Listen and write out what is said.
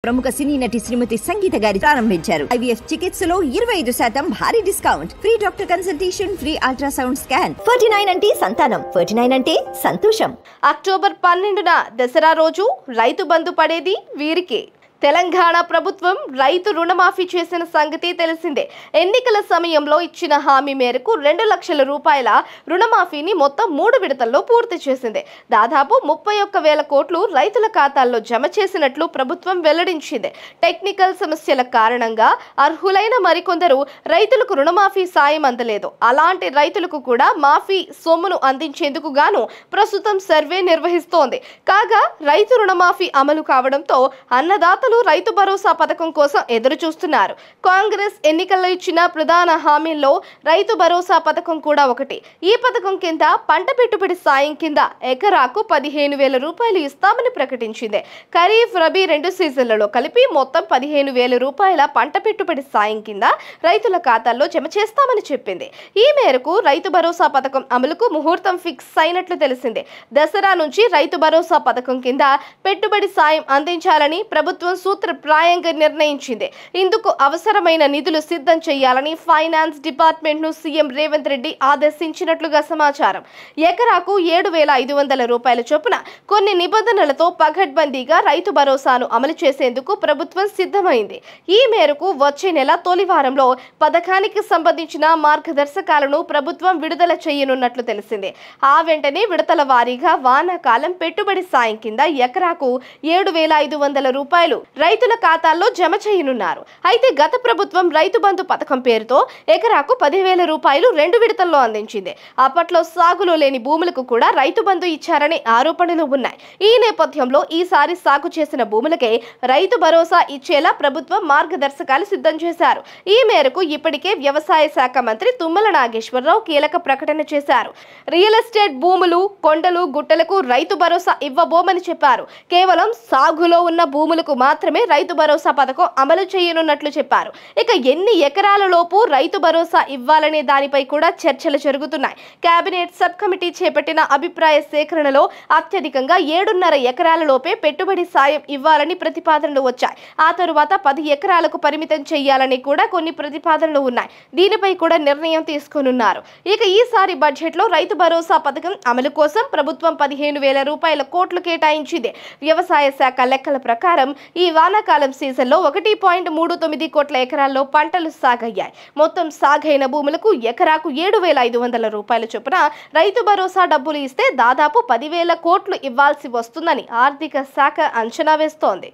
ప్రముఖ సినీ నటి శ్రీమతి సంగీత గారి ప్రారంభించారు. IVF చికిత్సలో 25% భారీ discount, free doctor consultation, free ultrasound scan. 49 అంటే సంతానం, 49 అంటే సంతోషం. అక్టోబర్ 12న దసరా రోజు రైతు బంధు పడేది వీరికి. తెలంగాణ ప్రభుత్వం రైతు రుణమాఫీ చేసిన సంగతి తెలిసిందే. ఎన్నికల సమయంలో ఇచ్చిన హామీ మేరకు 2 లక్షల రూపాయల రుణమాఫీని మొత్తం 3 విడతల్లో పూర్తి చేసింది. దాదాపు 31,000 కోట్లు రైతుల ఖాతాల్లో జమ చేసినట్లు ప్రభుత్వం వెల్లడించింది. టెక్నికల్ సమస్యల కారణంగా అర్హులైన మరికొందరు రైతులకు రుణమాఫీ సాయం అందలేదు. అలాంటి రైతులకు కూడా మాఫీ సొమ్మును అందించేందుకు గాను ప్రస్తుతం సర్వే నిర్వహిస్తోంది. కాగా రైతు రుణమాఫీ అమలు కావడంతో అన్నదాత రైతు భరోసా పథకం కోసం ఎదురు చూస్తున్నారు. కాంగ్రెస్ ఎన్నికల్లో ఇచ్చిన ప్రధాన హామీల్లో రైతు భరోసా పథకం కూడా ఒకటి. ఈ పథకం కింద పంట పెట్టుబడి సాయం కింద ఎకరాకు 15,000 రూపాయలు ఇస్తామని ప్రకటించింది. ఖరీఫ్ రబీ 2 సీజన్లలో కలిపి మొత్తం 15,000 రూపాయల పంట పెట్టుబడి సాయం కింద రైతుల ఖాతాల్లో జమ చేస్తామని చెప్పింది. ఈ మేరకు రైతు భరోసా పథకం అమలుకు ముహూర్తం ఫిక్స్ అయినట్లు తెలిసింది. దసరా నుంచి రైతు భరోసా పథకం కింద పెట్టుబడి సాయం అందించాలని ప్రభుత్వం సూత్రప్రాయంగా నిర్ణయించింది. ఇందుకు అవసరమైన నిధులు సిద్ధం చేయాలని ఫైనాన్స్ డిపార్ట్మెంట్ ను సీఎం రేవంత్ రెడ్డి ఆదేశించినట్లుగా సమాచారం. ఎకరాకు 7,500 రూపాయల చొప్పున కొన్ని నిబంధనలతో పగడ్బందీగా రైతు భరోసాను అమలు చేసేందుకు ప్రభుత్వం సిద్ధమైంది. ఈ మేరకు వచ్చే నెల తొలి వారంలో పథకానికి సంబంధించిన మార్గదర్శకాలను ప్రభుత్వం విడుదల చేయనున్నట్లు తెలిసింది. ఆ వెంటనే విడతల వారీగా వానాకాలం పెట్టుబడి సాయం కింద ఎకరాకు 7,500 రూపాయలు రైతుల ఖాతాల్లో జమ చేయనున్నారు. అయితే గత ప్రభుత్వం రైతు బంధు పథకం పేరుతో ఎకరాకు 10,000 రూపాయలు 2 విడతల్లో అందించింది. అప్పట్లో సాగులో లేని భూములకు కూడా రైతు బంధు ఇచ్చారనే ఆరోపణలు ఉన్నాయి. ఈ నేపథ్యంలో ఈసారి సాగు చేసిన భూములకే రైతు భరోసా ఇచ్చేలా ప్రభుత్వం మార్గదర్శకాలు సిద్ధం చేశారు. ఈ మేరకు ఇప్పటికే వ్యవసాయ శాఖ మంత్రి తుమ్మల నాగేశ్వరరావు కీలక ప్రకటన చేశారు. రియల్ ఎస్టేట్ భూములు, కొండలు, గుట్టలకు రైతు భరోసా ఇవ్వబోమని చెప్పారు. కేవలం సాగులో ఉన్న భూములకు మాత్రమే రైతు భరోసా పథకం అమలు చేయనున్నట్లు చెప్పారు. ఇక ఎన్ని ఎకరాల లోపు రైతు భరోసా ఇవ్వాలనే దానిపై కూడా చర్చలు జరుగుతున్నాయి. కేబినెట్ సబ్ కమిటీ చేపట్టిన అభిప్రాయ సేకరణలో అత్యధికంగా 7.5 ఎకరాల లోపే పెట్టుబడి సాయం ఇవ్వాలని ప్రతిపాదనలు వచ్చాయి. ఆ తరువాత 10 ఎకరాలకు పరిమితం చేయాలని కూడా కొన్ని ప్రతిపాదనలు ఉన్నాయి. దీనిపై కూడా నిర్ణయం తీసుకోనున్నారు. ఇక ఈసారి బడ్జెట్ లో రైతు భరోసా పథకం అమలు కోసం ప్రభుత్వం 15,000 కోట్లు కేటాయించింది. వ్యవసాయ శాఖ లెక్కల ప్రకారం ఈ వానాకాలం సీజన్లో 1.39 కోట్ల ఎకరాల్లో పంటలు సాగయ్యాయి. మొత్తం సాగైన భూములకు ఎకరాకు 7,500 రూపాయల చొప్పున రైతు భరోసా డబ్బులు ఇస్తే దాదాపు 10,000 కోట్లు ఇవ్వాల్సి వస్తుందని ఆర్థిక శాఖ అంచనా వేస్తోంది.